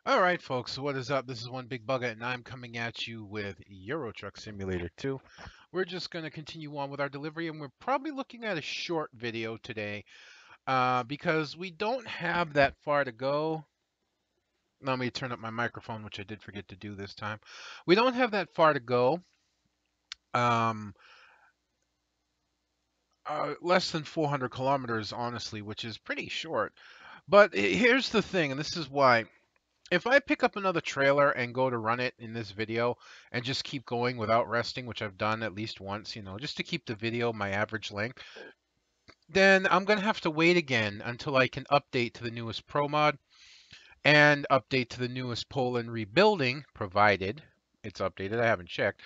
Alright folks, what is up? This is One Big Bugga and I'm coming at you with Euro Truck Simulator 2. We're just going to continue on with our delivery and we're probably looking at a short video today because we don't have that far to go. Let me turn up my microphone, which I did forget to do this time. We don't have that far to go. Um, Less than 400 kilometers, honestly, which is pretty short. But here's the thing, and this is why. If I pick up another trailer and go to run it in this video and just keep going without resting, which I've done at least once, just to keep the video my average length, then I'm going to have to wait again until I can update to the newest Pro Mod and update to the newest Poland rebuilding, provided it's updated. I haven't checked.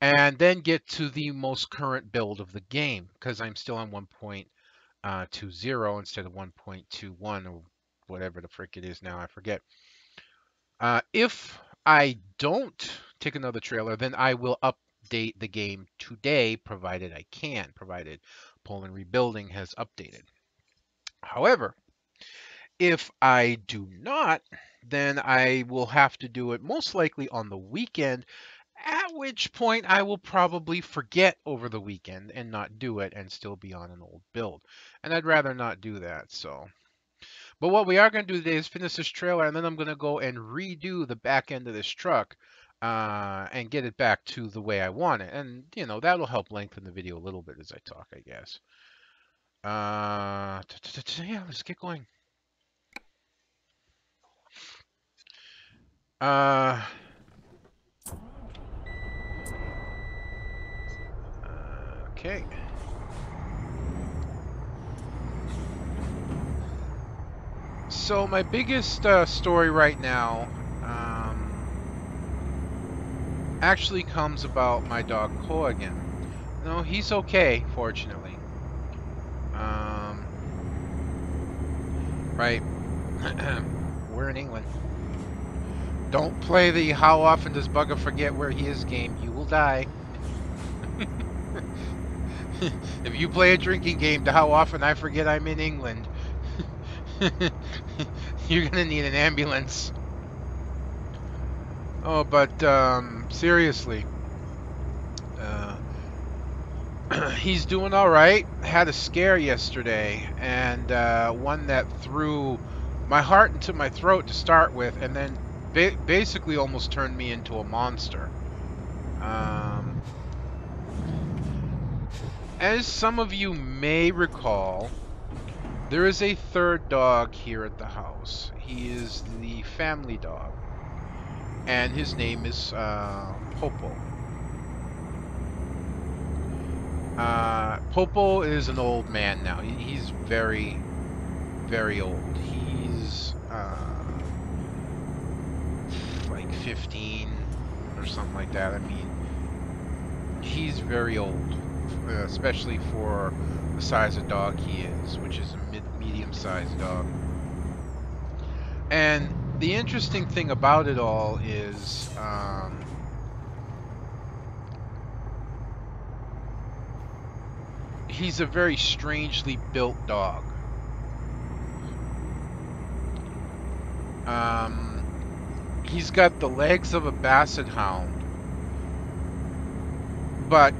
And then get to the most current build of the game because I'm still on 1.20 instead of 1.21 or whatever the frick it is now. I forget. If I don't take another trailer, then I will update the game today, provided I can, provided Poland Rebuilding has updated. However, if I do not, then I will have to do it most likely on the weekend, at which point I will probably forget over the weekend and not do it and still be on an old build. And I'd rather not do that, so. But what we are going to do today is finish this trailer, and then I'm going to go and redo the back end of this truck and get it back to the way I want it. And, that'll help lengthen the video a little bit as I talk, I guess. Yeah, let's get going. Okay. So my biggest story right now actually comes about my dog Koagan. No, he's okay, fortunately. Right. We're in England. Don't play the how often does Bugga forget where he is game. You will die. If you play a drinking game to how often I forget I'm in England, you're gonna need an ambulance. Oh, but seriously, he's doing all right. Had a scare yesterday, and one that threw my heart into my throat to start with, and then basically almost turned me into a monster. As some of you may recall, there is a third dog here at the house. He is the family dog, and his name is Popo. Popo is an old man now. He's very, very old. He's like 15 or something like that. I mean, he's very old, especially for the size of dog he is, which is a medium-sized dog. And the interesting thing about it all is he's a very strangely built dog. He's got the legs of a basset hound, but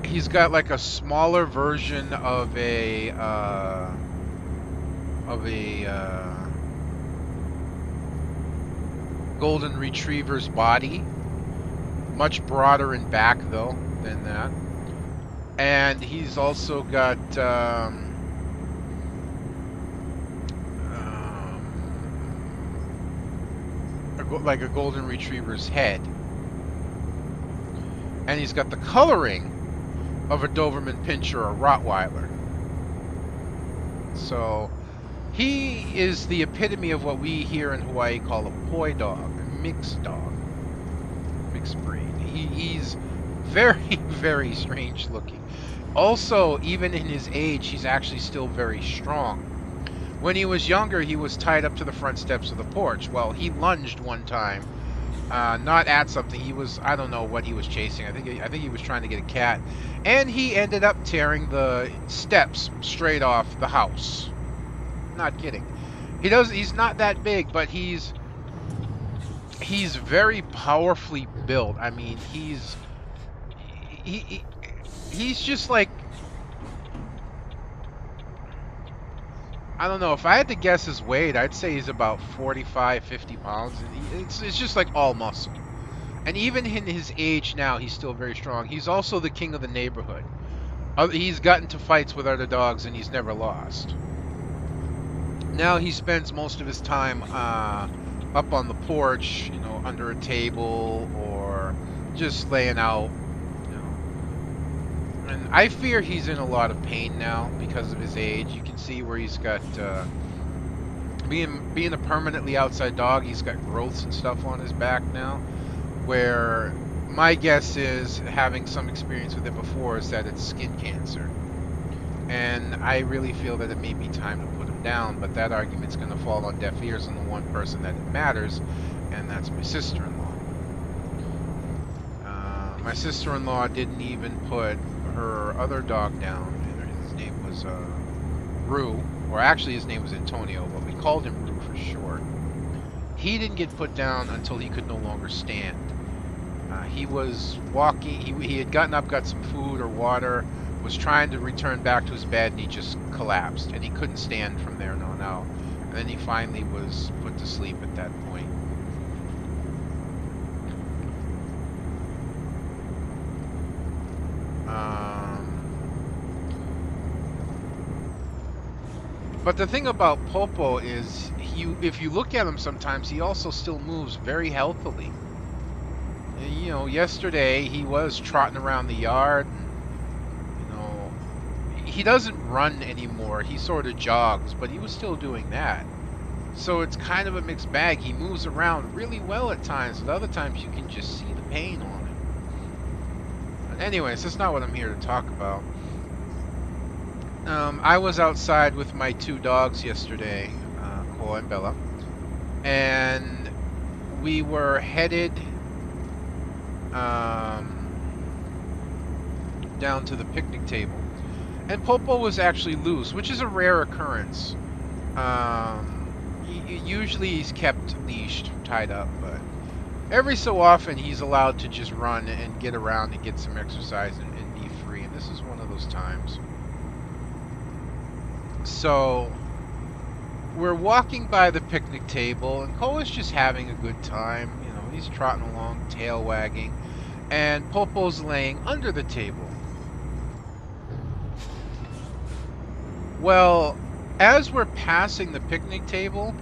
he's got like a smaller version of a golden retriever's body, much broader in back though than that. And he's also got like a golden retriever's head, and he's got the coloring of a Doberman Pinscher or Rottweiler. So he is the epitome of what we here in Hawaii call a poi dog, a mixed dog, mixed breed. He's very, very strange looking. Also, even in his age, he's actually still very strong. When he was younger, he was tied up to the front steps of the porch. Well, he lunged one time, not at something. He was, I don't know what he was chasing. I think he was trying to get a cat, and he ended up tearing the steps straight off the house. Not kidding. He's not that big, but he's he's very powerfully built. I mean, he, he he's just like, I don't know, if I had to guess his weight, I'd say he's about 45, 50 pounds, and it's just like all muscle. And even in his age now, he's still very strong. He's also the king of the neighborhood. He's gotten into fights with other dogs, and he's never lost. Now he spends most of his time up on the porch, you know, under a table or just laying out, you know. And I fear he's in a lot of pain now because of his age. You can see where he's got, being a permanently outside dog, he's got growths and stuff on his back now, where my guess is, having some experience with it before, is that it's skin cancer. And I really feel that it may be time to put him down, but that argument's going to fall on deaf ears on the one person that it matters, and that's my sister-in-law. My sister-in-law didn't even put her other dog down. His name was Rue, or actually his name was Antonio, but we called him Rue for short. He didn't get put down until he could no longer stand. He was walking, he had gotten up, got some food or water, was trying to return back to his bed, and he just collapsed, and he couldn't stand from there on out. And then he finally was put to sleep at that point. But the thing about Popo is, if you look at him sometimes, he also still moves very healthily. You know, yesterday he was trotting around the yard. You know, he doesn't run anymore. He sort of jogs, but he was still doing that. So it's kind of a mixed bag. He moves around really well at times, but other times you can just see the pain on him. But anyways, that's not what I'm here to talk about. I was outside with my two dogs yesterday, Cole and Bella, and we were headed down to the picnic table, and Popo was actually loose, which is a rare occurrence. Usually he's kept leashed, tied up, but every so often he's allowed to just run and get around and get some exercise and be free, and this is one of those times. So we're walking by the picnic table, and Cole is just having a good time. You know, he's trotting along, tail wagging, and Popo's laying under the table. Well, as we're passing the picnic table,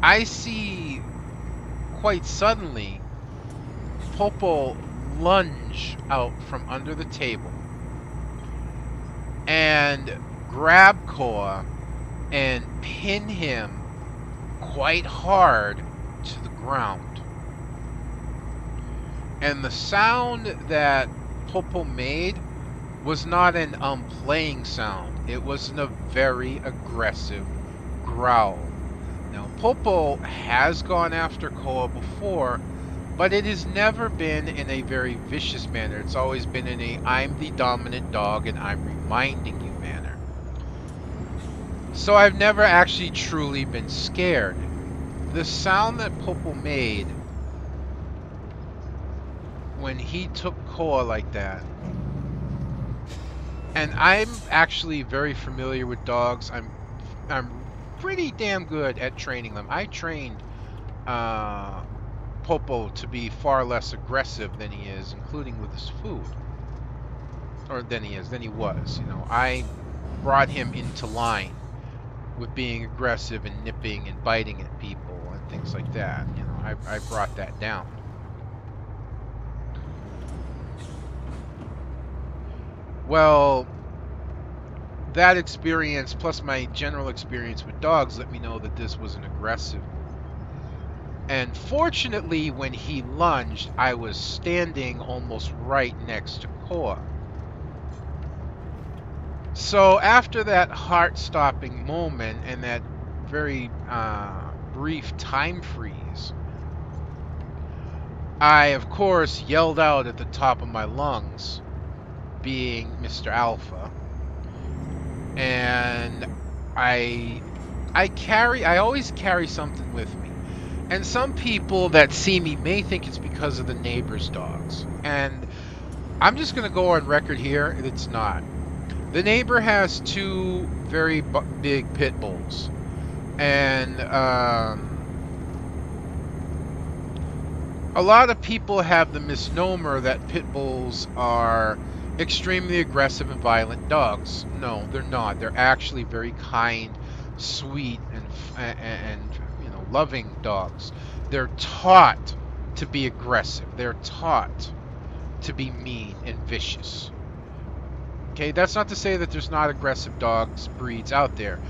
I see quite suddenly Popo lunge out from under the table and grab Koa and pin him quite hard to the ground. And the sound that Popo made was not an playing sound. It was a very aggressive growl. Now, Popo has gone after Koa before, but it has never been in a very vicious manner. It's always been in a I'm the dominant dog and I'm reminding you manner. So I've never actually truly been scared. The sound that Popo made when he took Koa like that, and I'm actually very familiar with dogs. I'm pretty damn good at training them. I trained Popo to be far less aggressive than he is, including with his food. Or than he was. You know, I brought him into line with being aggressive and nipping and biting at people and things like that. You know, I brought that down. Well, that experience plus my general experience with dogs let me know that this was an aggressive move. And fortunately, when he lunged, I was standing almost right next to Koa. So after that heart-stopping moment and that very brief time freeze, I, of course, yelled out at the top of my lungs, being Mr. Alpha, and I always carry something with me. And some people that see me may think it's because of the neighbor's dogs. And I'm just going to go on record here, it's not. The neighbor has two very big pit bulls. And a lot of people have the misnomer that pit bulls are extremely aggressive and violent dogs. No, they're not. They're actually very kind, sweet, and loving dogs. They're taught to be aggressive. They're taught to be mean and vicious. Okay, that's not to say that there's not aggressive dogs breeds out there.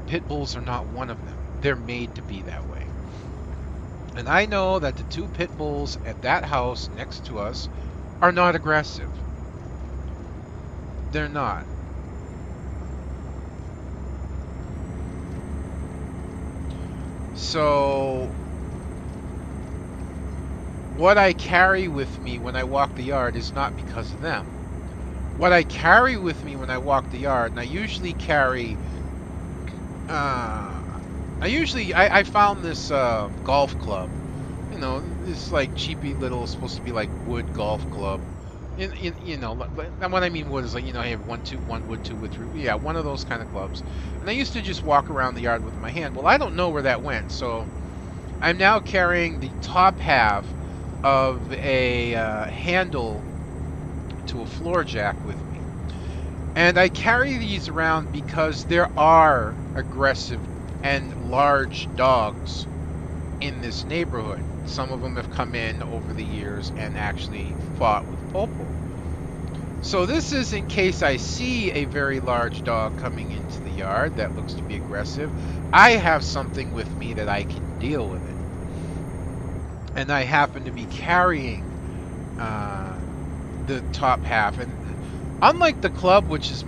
Pit bulls are not one of them. They're made to be that way. And I know that the two pit bulls at that house next to us are not aggressive. They're not. So, what I carry with me when I walk the yard is not because of them. What I carry with me when I walk the yard, and I usually carry, I found this golf club. You know, this like cheapy little, supposed to be like wood golf club. And what I mean wood is like, I have one wood, two wood, three. Yeah, one of those kind of clubs. And I used to just walk around the yard with my hand. Well, I don't know where that went, so I'm now carrying the top half of a handle to a floor jack with me. And I carry these around because there are aggressive and large dogs in this neighborhood. Some of them have come in over the years and actually fought with Popo. So this is in case I see a very large dog coming into the yard that looks to be aggressive. I have something with me that I can deal with it. And I happen to be carrying the top half. And unlike the club, which is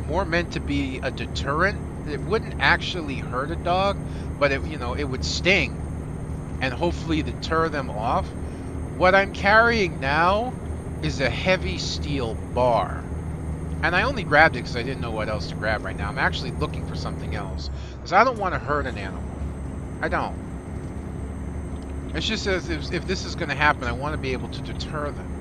more meant to be a deterrent, it wouldn't actually hurt a dog, but it would sting and hopefully deter them off. What I'm carrying now is a heavy steel bar. And I only grabbed it because I didn't know what else to grab right now. I'm actually looking for something else, because I don't want to hurt an animal. I don't. It's just as if this is going to happen, I want to be able to deter them.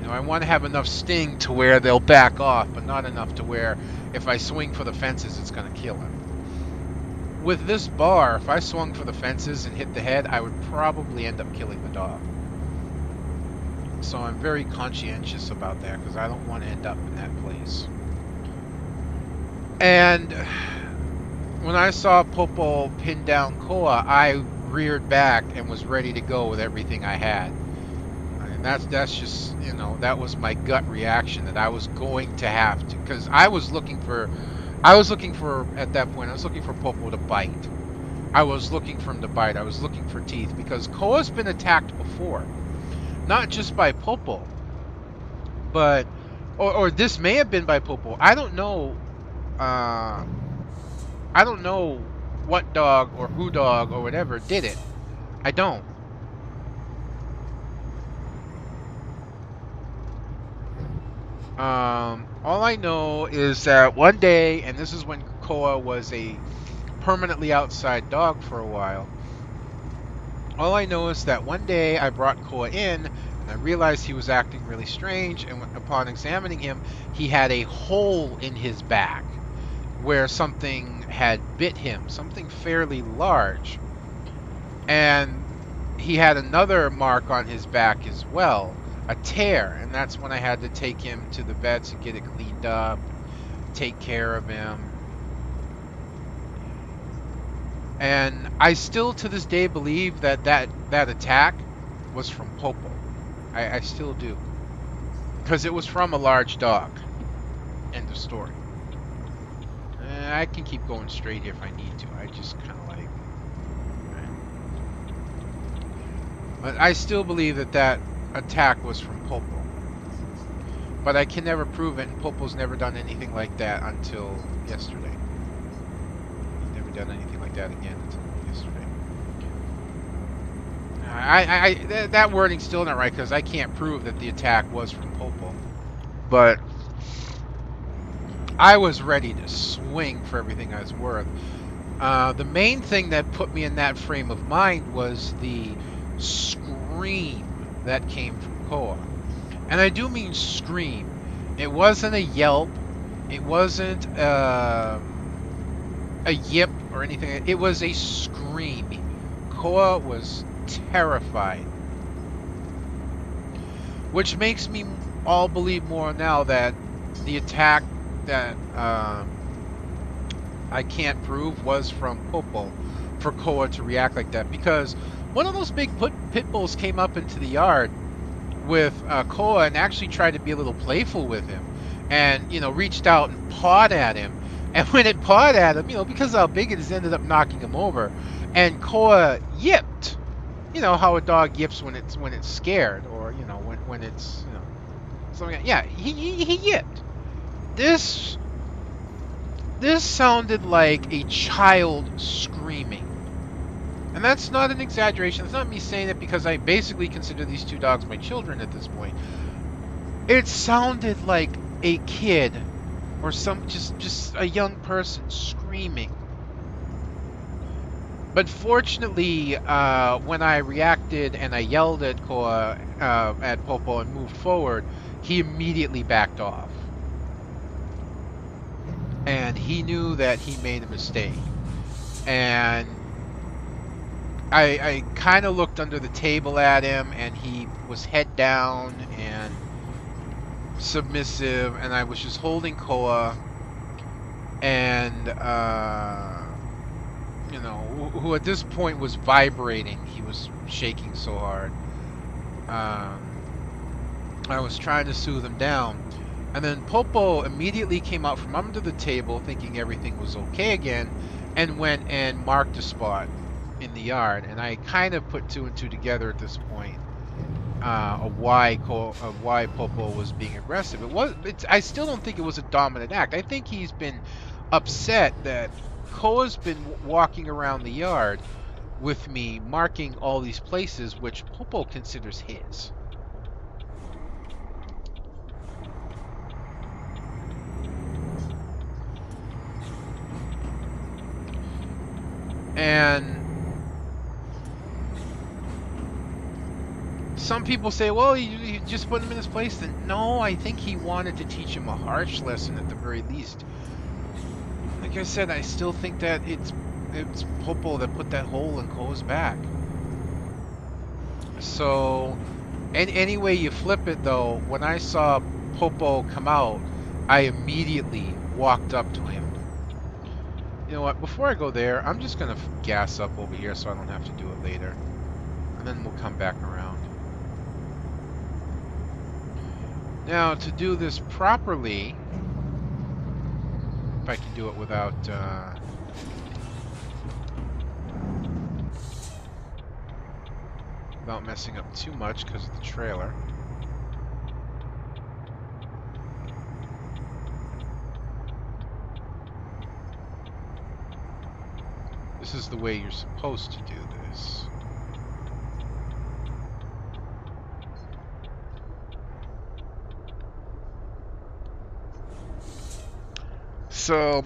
I want to have enough sting to where they'll back off, but not enough to where if I swing for the fences, it's going to kill him. With this bar, if I swung for the fences and hit the head, I would probably end up killing the dog. So I'm very conscientious about that because I don't want to end up in that place. And when I saw Popo pin down Koa, I reared back and was ready to go with everything I had. And that's just, that was my gut reaction, that I was going to have to, because I was looking for, at that point, I was looking for Popo to bite. I was looking for him to bite. I was looking for teeth, because Koa's been attacked before. Not just by Popo, but, or this may have been by Popo. I don't know what dog or who dog or whatever did it. I don't. All I know is that one day, and this is when Koa was a permanently outside dog for a while. All I know is that one day I brought Koa in, and I realized he was acting really strange, and upon examining him, he had a hole in his back where something had bit him, something fairly large. And he had another mark on his back as well, a tear, and that's when I had to take him to the vets and get it cleaned up, take care of him. And I still to this day believe that attack was from Popo. I still do. Because it was from a large dog. End of story. I can keep going straight here if I need to. I just kind of like... But I still believe that attack was from Popo. But I can never prove it, and Popo's never done anything like that until yesterday. He's never done anything like that again until yesterday. That wording's still not right, because I can't prove that the attack was from Popo. But I was ready to swing for everything I was worth. The main thing that put me in that frame of mind was the scream that came from Koa. And I do mean scream. It wasn't a yelp. It wasn't a yip or anything. It was a scream. Koa was terrified. Which makes me all believe more now that the attack that I can't prove was from Popo for Koa to react like that. Because one of those big pit bulls came up into the yard with Koa and actually tried to be a little playful with him. And, you know, reached out and pawed at him. And when it pawed at him, you know, because of how big it is, ended up knocking him over. And Koa yipped. You know how a dog yips when it's scared, or you know when it's, you know, something like, yeah, he yipped. This sounded like a child screaming. And that's not an exaggeration. It's not me saying it because I basically consider these two dogs my children at this point. It sounded like a kid or some just a young person screaming. But fortunately, when I reacted and I yelled at Koa, at Popo, and moved forward, he immediately backed off. And he knew that he made a mistake. And I kind of looked under the table at him, and he was head down and submissive, and I was just holding Koa, and you know, who at this point was vibrating. He was shaking so hard. I was trying to soothe him down. And then Popo immediately came out from under the table thinking everything was okay again, and went and marked a spot in the yard. And I kind of put two and two together at this point of why Popo was being aggressive. I still don't think it was a dominant act. I think he's been upset that Koa's been walking around the yard with me, marking all these places which Popo considers his. And some people say, well, you just put him in his place. Then no, I think he wanted to teach him a harsh lesson at the very least. Like I said, I still think that it's Popo that put that hole in Koa's back. So, any way you flip it, though, when I saw Popo come out, I immediately walked up to him. You know what? Before I go there, I'm just gonna gas up over here so I don't have to do it later, and then we'll come back around. Now, to do this properly, if I can do it without messing up too much because of the trailer. This is the way you're supposed to do this. So,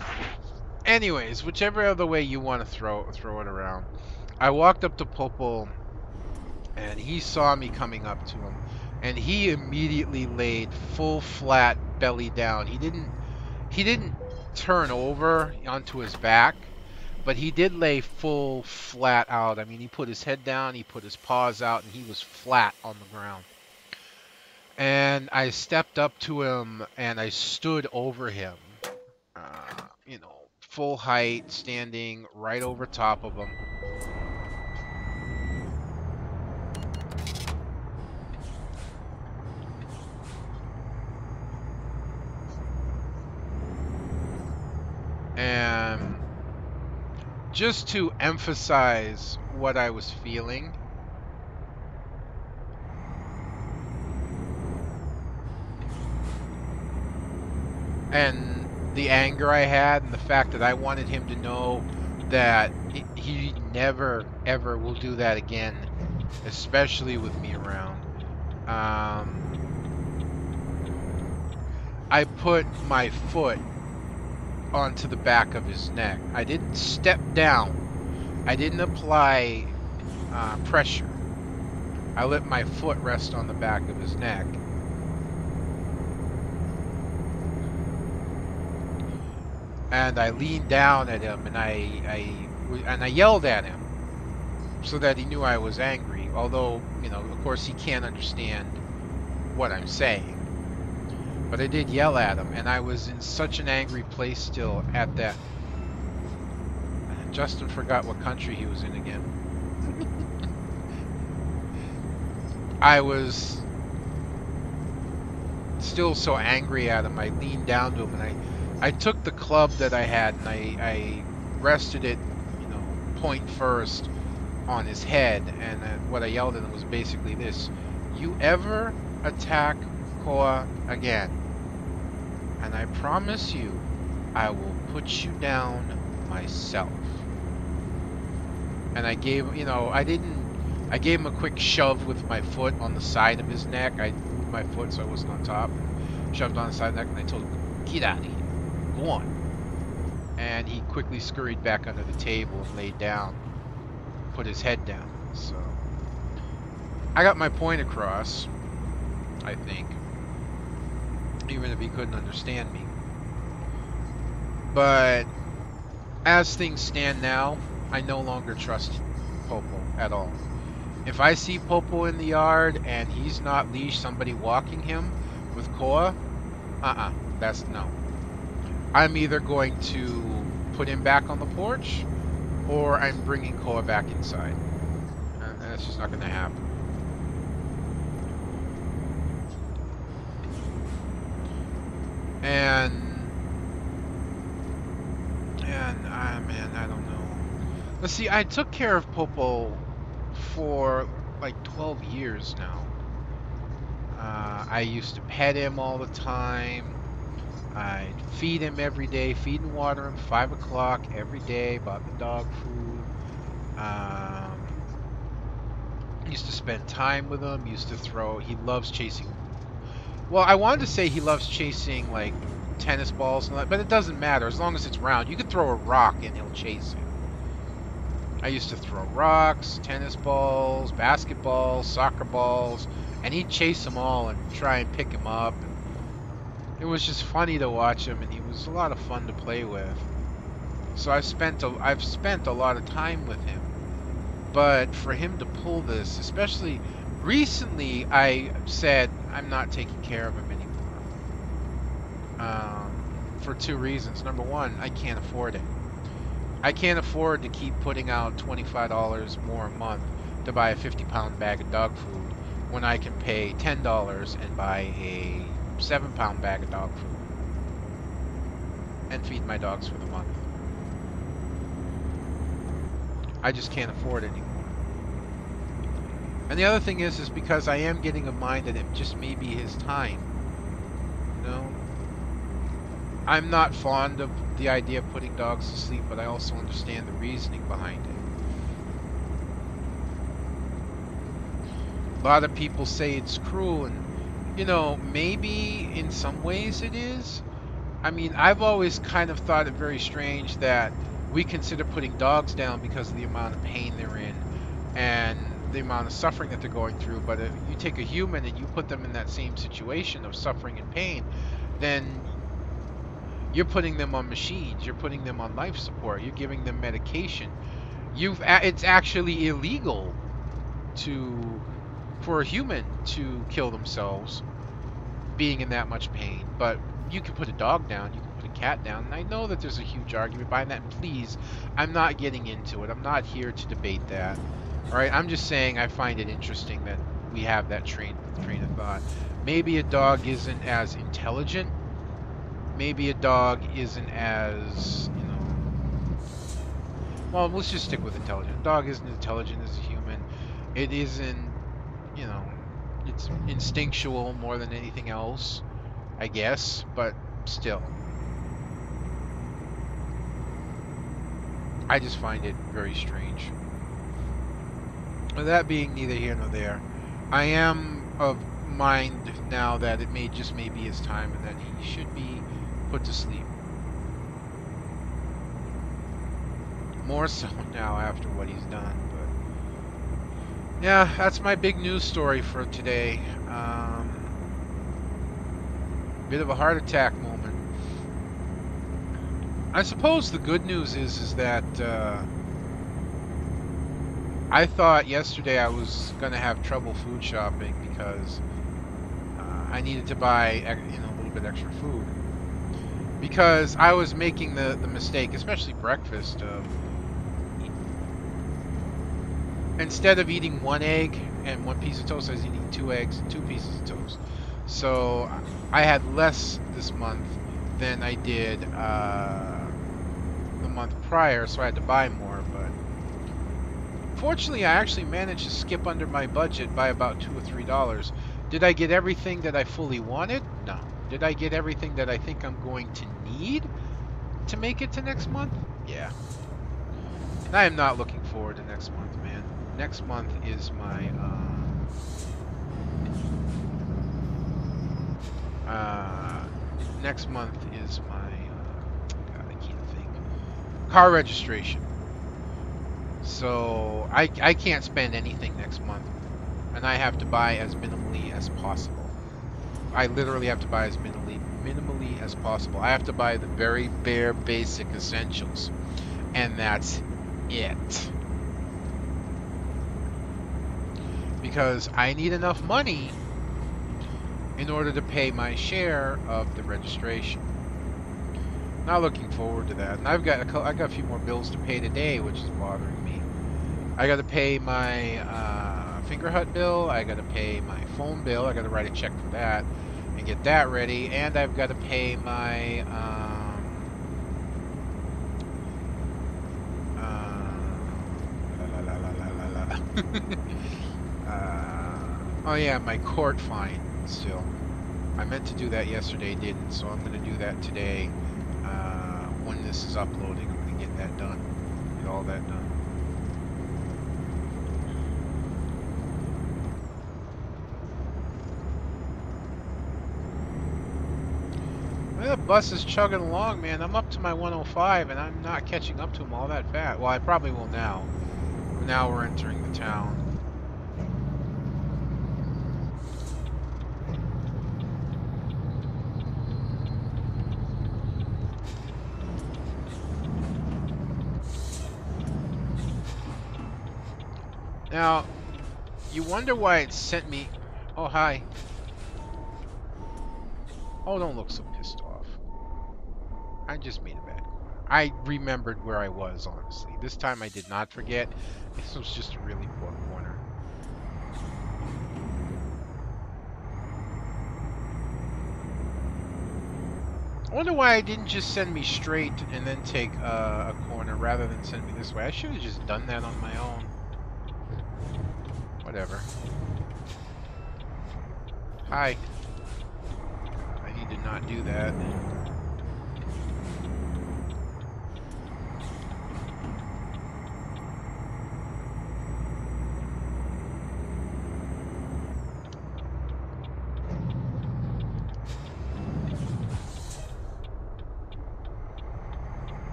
anyways, whichever other way you want to throw it around. I walked up to Popo, and he saw me coming up to him, and he immediately laid full flat belly down. He didn't turn over onto his back, but he did lay full flat out. I mean, he put his head down, he put his paws out, and he was flat on the ground. And I stepped up to him and I stood over him. You know, full height, standing right over top of him. And just to emphasize what I was feeling, and the anger I had, and the fact that I wanted him to know that he never ever will do that again, especially with me around. I put my foot onto the back of his neck. I didn't step down. I didn't apply pressure. I let my foot rest on the back of his neck. And I leaned down at him, and I yelled at him so that he knew I was angry. Although, you know, of course, he can't understand what I'm saying. But I did yell at him, and I was in such an angry place still at that. Justin forgot what country he was in again. I was still so angry at him. I leaned down to him, and I took the club that I had, and I rested it, you know, point first on his head. And what I yelled at him was basically this: "You ever attack Koa again, and I promise you, I will put you down myself." And I gave, you know, I gave him a quick shove with my foot on the side of his neck. I moved my foot so I wasn't on top. Shoved on the side of the neck, and I told him, "Get out of here. Go on." And he quickly scurried back under the table and laid down, put his head down. So I got my point across, I think, even if he couldn't understand me. But as things stand now, I no longer trust Popo at all. If I see Popo in the yard and he's not leashed, somebody walking him with Koa, that's no. I'm either going to put him back on the porch, or I'm bringing Koa back inside. And that's just not going to happen. And man, I don't know. Let's see, I took care of Popo for like 12 years now. I used to pet him all the time. I'd feed him every day, feed and water him 5 o'clock every day, bought the dog food. Used to spend time with him, used to throw, he loves chasing. Well, I wanted to say he loves chasing like tennis balls and all that, but it doesn't matter as long as it's round. You could throw a rock and he'll chase it. I used to throw rocks, tennis balls, basketballs, soccer balls, and he'd chase them all and try and pick him up. And it was just funny to watch him, and he was a lot of fun to play with. So I've spent a lot of time with him. But for him to pull this, especially recently, I said I'm not taking care of him anymore. For 2 reasons. Number one, I can't afford it. I can't afford to keep putting out $25 more a month to buy a 50-pound bag of dog food when I can pay $10 and buy a 7-pound bag of dog food and feed my dogs for the month. I just can't afford it anymore. And the other thing is because I am getting a mind that it just may be his time. You know? I'm not fond of the idea of putting dogs to sleep, but I also understand the reasoning behind it. A lot of people say it's cruel, and you know, maybe in some ways it is. I mean, I've always kind of thought it very strange that we consider putting dogs down because of the amount of pain they're in and the amount of suffering that they're going through. But if you take a human and you put them in that same situation of suffering and pain, then you're putting them on machines, you're putting them on life support, you're giving them medication. It's actually illegal for a human to kill themselves being in that much pain. But you can put a dog down, you can put a cat down, and I know that there's a huge argument behind that, and please, I'm not getting into it. I'm not here to debate that. Alright, I'm just saying I find it interesting that we have that train of thought. Maybe a dog isn't as intelligent. Maybe a dog isn't as, you know... Well, let's just stick with intelligent. A dog isn't as intelligent as a human. It isn't, you know... It's instinctual more than anything else, I guess, but still. I just find it very strange. With that being neither here nor there, I am of mind now that it may be his time and that he should be put to sleep. More so now after what he's done. But yeah, that's my big news story for today. Bit of a heart attack moment. I suppose the good news is that I thought yesterday I was gonna have trouble food shopping because I needed to buy a little bit extra food because I was making the mistake, especially breakfast, of instead of eating one egg and one piece of toast, I was eating two eggs and two pieces of toast. So I had less this month than I did the month prior, so I had to buy more. But fortunately, I actually managed to skip under my budget by about $2 or $3. Did I get everything that I fully wanted? No. Did I get everything that I think I'm going to need to make it to next month? Yeah. And I am not looking forward to next month, man. Next month is my next month is my God, I can't think. Car registration. So I can't spend anything next month, and I have to buy as minimally as possible. I literally have to buy as minimally as possible. I have to buy the very bare basic essentials, and that's it. Because I need enough money in order to pay my share of the registration. Not looking forward to that. And I got a few more bills to pay today, which is bothering me. I got to pay my Fingerhut bill. I got to pay my phone bill. I got to write a check for that and get that ready. And I've got to pay my oh yeah, my court fine still. I meant to do that yesterday, didn't, so I'm going to do that today. When this is uploading, I'm going to get that done. Get all that done. Well, the bus is chugging along, man. I'm up to my 105, and I'm not catching up to them all that fast. Well, I probably will now. Now we're entering the town. Now, you wonder why it sent me... Oh, hi. Oh, don't look so pissed off. I just made a bad corner. I remembered where I was, honestly. This time I did not forget. This was just a really poor corner. I wonder why I didn't just send me straight and then take a corner rather than send me this way. I should have just done that on my own. Whatever. Hi. I need to not do that.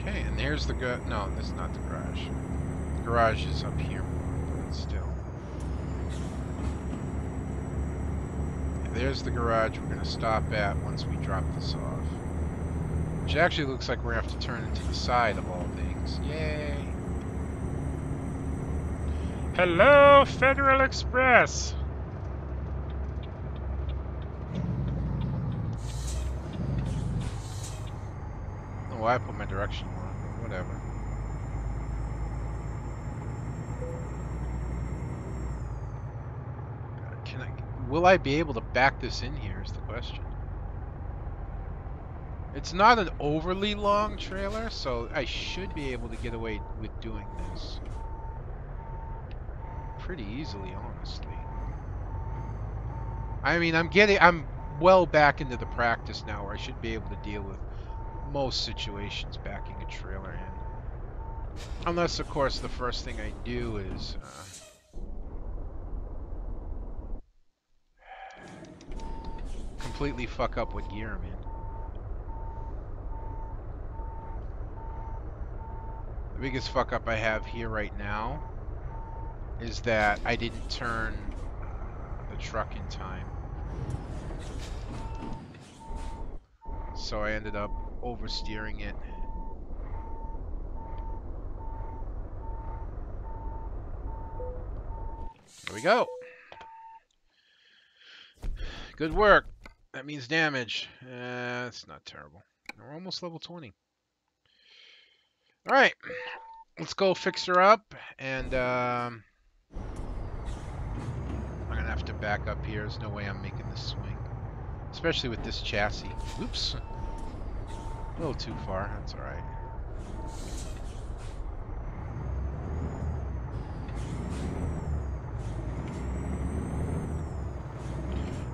Okay, and there's the no, that's not the garage. The garage is up here more, but still. And there's the garage we're gonna stop at once we drop this off. Which actually looks like we're gonna have to turn it to the side of all things. Yay! Hello, Federal Express! I don't know why I put my direction wrong, but whatever. Will I be able to back this in here is the question. It's not an overly long trailer, so I should be able to get away with doing this pretty easily, honestly. I mean, I'm well back into the practice now where I should be able to deal with most situations backing a trailer in. Unless, of course, the first thing I do is completely fuck up what gear I'm in. The biggest fuck up I have here right now is that I didn't turn the truck in time. So I ended up oversteering it. There we go. Good work. That means damage. It's not terrible. We're almost level 20. All right. Let's go fix her up. And I'm going to have to back up here. There's no way I'm making this swing. Especially with this chassis. Oops. A little too far. That's all right.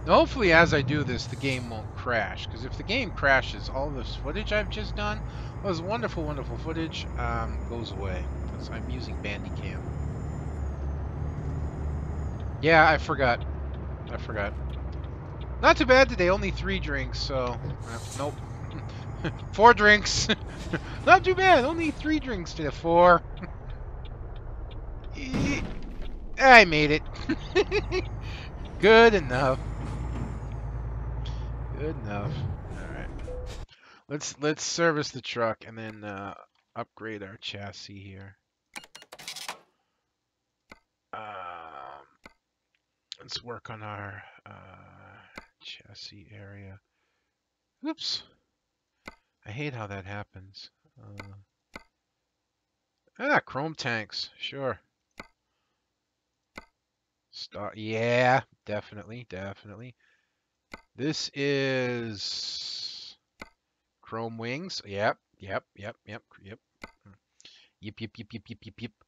Now, hopefully, as I do this, the game won't crash. Because if the game crashes, all this footage I've just done, all this wonderful, wonderful footage, goes away. Because I'm using Bandicam. Yeah, I forgot. Not too bad today. Only 3 drinks, so... nope. 4 drinks. Not too bad. Only 3 drinks to the 4. I made it. Good enough. Good enough. All right. Let's service the truck and then upgrade our chassis here. Let's work on our chassis area. Oops. I hate how that happens. Chrome tanks. Sure. Yeah, definitely. This is chrome wings. Yep. Yep.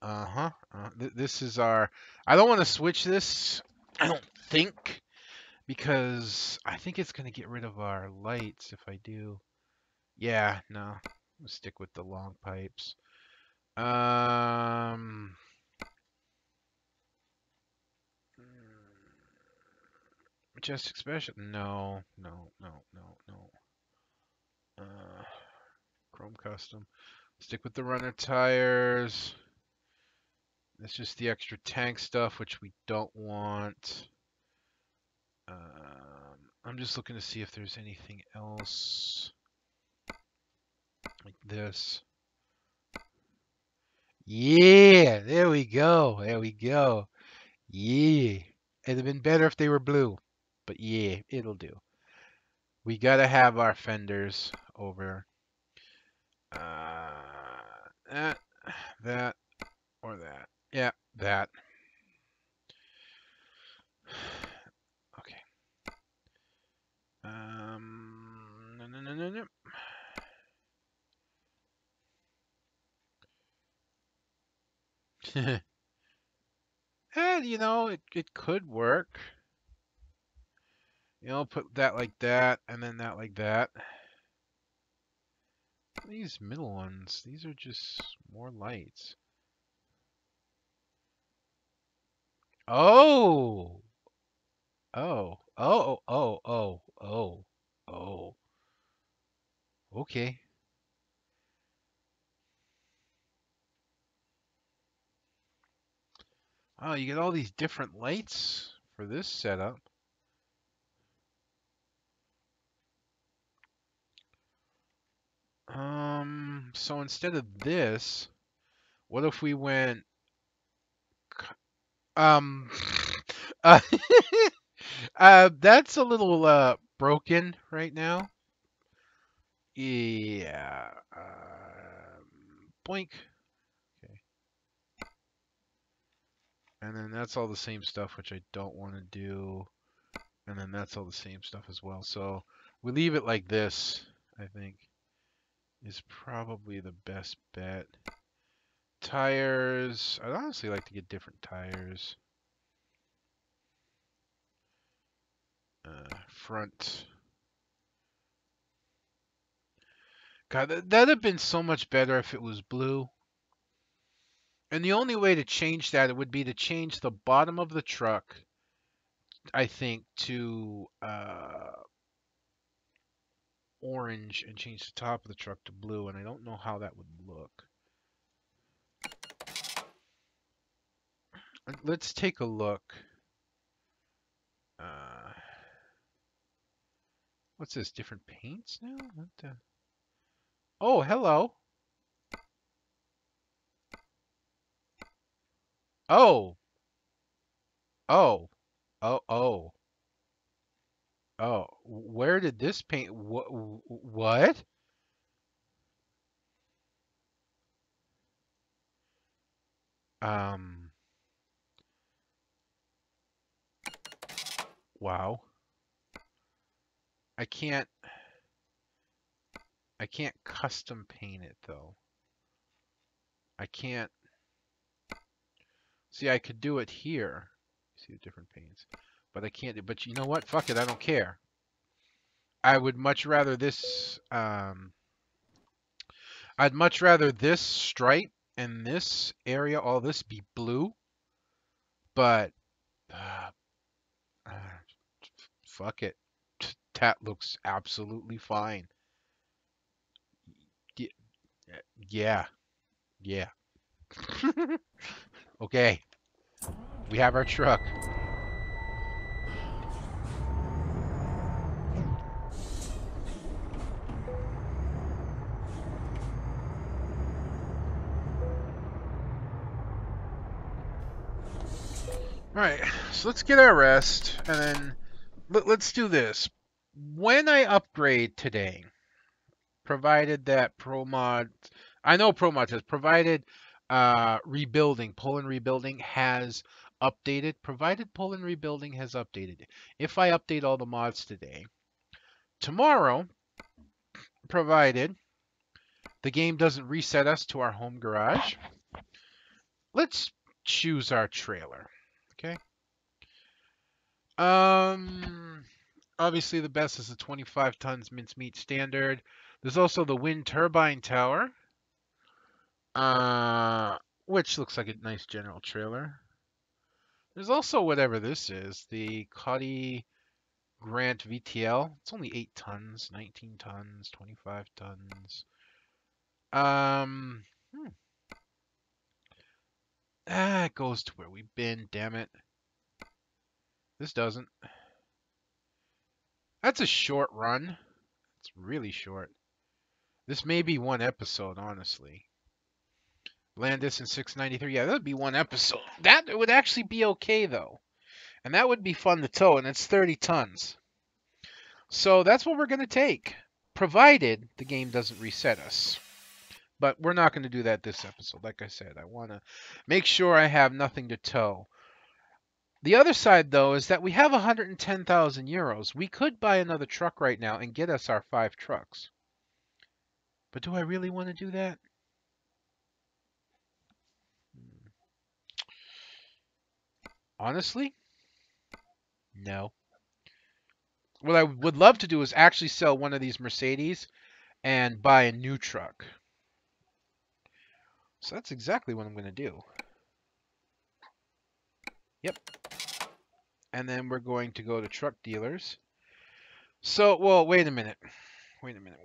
Uh-huh. This is our... I don't want to switch this, I don't think, because I think it's going to get rid of our lights if I do. Yeah, no. We'll stick with the long pipes. Majestic Special? No. Chrome Custom. Stick with the runner tires. That's just the extra tank stuff, which we don't want. I'm just looking to see if there's anything else like this. Yeah, there we go. Yeah. It'd have been better if they were blue, but yeah, it'll do. We gotta have our fenders over that, or that. Yeah, that. Okay. No. And it could work. Put that like that, and then that like that. These middle ones, these are just more lights. Oh! Oh. Okay. Oh, you get all these different lights for this setup. So instead of this, what if we went um uh, that's a little broken right now. Yeah. Boink. Okay. And then that's all the same stuff, which I don't want to do. And then that's all the same stuff as well. So we leave it like this, I think, is probably the best bet. Tires. I'd honestly like to get different tires. Front. God, that'd have been so much better if it was blue. And the only way to change that, it would be to change the bottom of the truck, I think, to orange and change the top of the truck to blue, and I don't know how that would look. Let's take a look. Uh, what's this? Different paints now? What the? Oh, hello. Oh, oh, oh, oh, oh. Where did this paint? What? Um, wow. I can't. I can't custom paint it though. I can't. See, I could do it here. See the different paints, but I can't. But you know what? Fuck it. I don't care. I would much rather this. I'd much rather this stripe and this area, all this be blue. But uh, uh, fuck it. That looks absolutely fine. Yeah, yeah. Okay, we have our truck. All right, so let's get our rest, and then let's do this. When I upgrade today, provided that ProMod, I know ProMod has provided rebuilding, Poland rebuilding has updated, provided Poland rebuilding has updated. If I update all the mods today, tomorrow, provided the game doesn't reset us to our home garage, let's choose our trailer. Okay. Um, Obviously the best is the 25 tons mincemeat standard. There's also the wind turbine tower, uh, which looks like a nice general trailer. There's also whatever this is, the Cuddy Grant VTL. It's only 8 tons, 19 tons, 25 tons. Um, hmm. It goes to where we've been, damn it. This doesn't. That's a short run. It's really short. This may be one episode, honestly. Landis in 693. Yeah, that would be one episode. That would actually be okay, though. And that would be fun to tow, and it's 30 tons. So that's what we're going to take, provided the game doesn't reset us. But we're not going to do that this episode. Like I said, I want to make sure I have nothing to tow. The other side, though, is that we have 110,000 euros. We could buy another truck right now and get us our 5 trucks. But do I really want to do that? Honestly, no. What I would love to do is actually sell one of these Mercedes and buy a new truck. So that's exactly what I'm going to do. Yep. And then we're going to go to truck dealers. So, well, wait a minute. Wait a minute.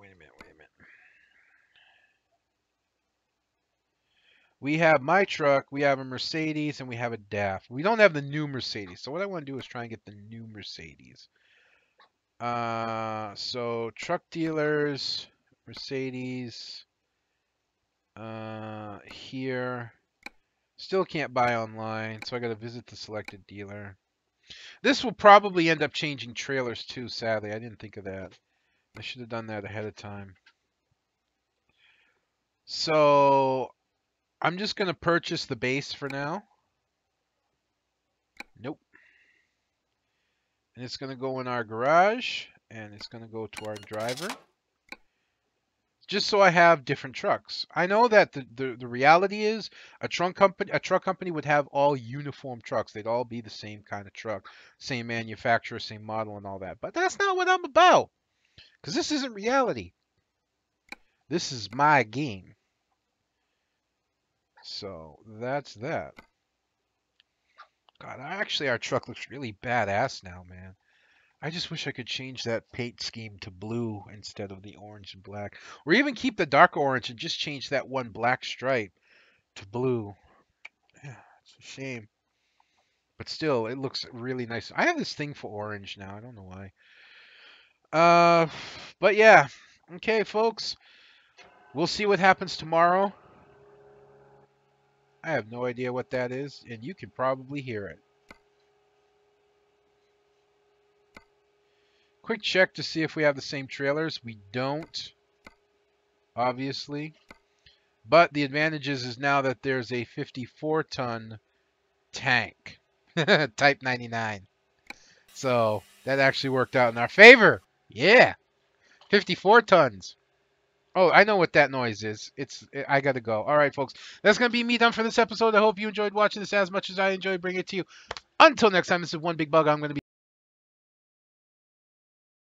We have my truck, we have a Mercedes, and we have a DAF. We don't have the new Mercedes. So what I want to do is try and get the new Mercedes. So truck dealers, Mercedes, here. Still can't buy online, so I got to visit the selected dealer. This will probably end up changing trailers too, sadly. I didn't think of that. I should have done that ahead of time. So I'm just going to purchase the base for now. Nope. And it's going to go in our garage, and it's going to go to our driver. Just so I have different trucks. I know that the reality is a truck company would have all uniform trucks. They'd all be the same kind of truck, same manufacturer, same model, and all that. But that's not what I'm about. Because this isn't reality. This is my game. So that's that. God, actually, our truck looks really badass now, man. I just wish I could change that paint scheme to blue instead of the orange and black. Or even keep the dark orange and just change that one black stripe to blue. Yeah, it's a shame. But still, it looks really nice. I have this thing for orange now. I don't know why. Uh, but yeah. Okay, folks. We'll see what happens tomorrow. I have no idea what that is, and you can probably hear it. Quick check to see if we have the same trailers. We don't, obviously. But the advantage is now that there's a 54-ton tank, Type 99. So that actually worked out in our favor. Yeah, 54 tons. Oh, I know what that noise is. I gotta go. All right, folks. That's gonna be me done for this episode. I hope you enjoyed watching this as much as I enjoyed bringing it to you. Until next time, this is One Big Bug. I'm gonna be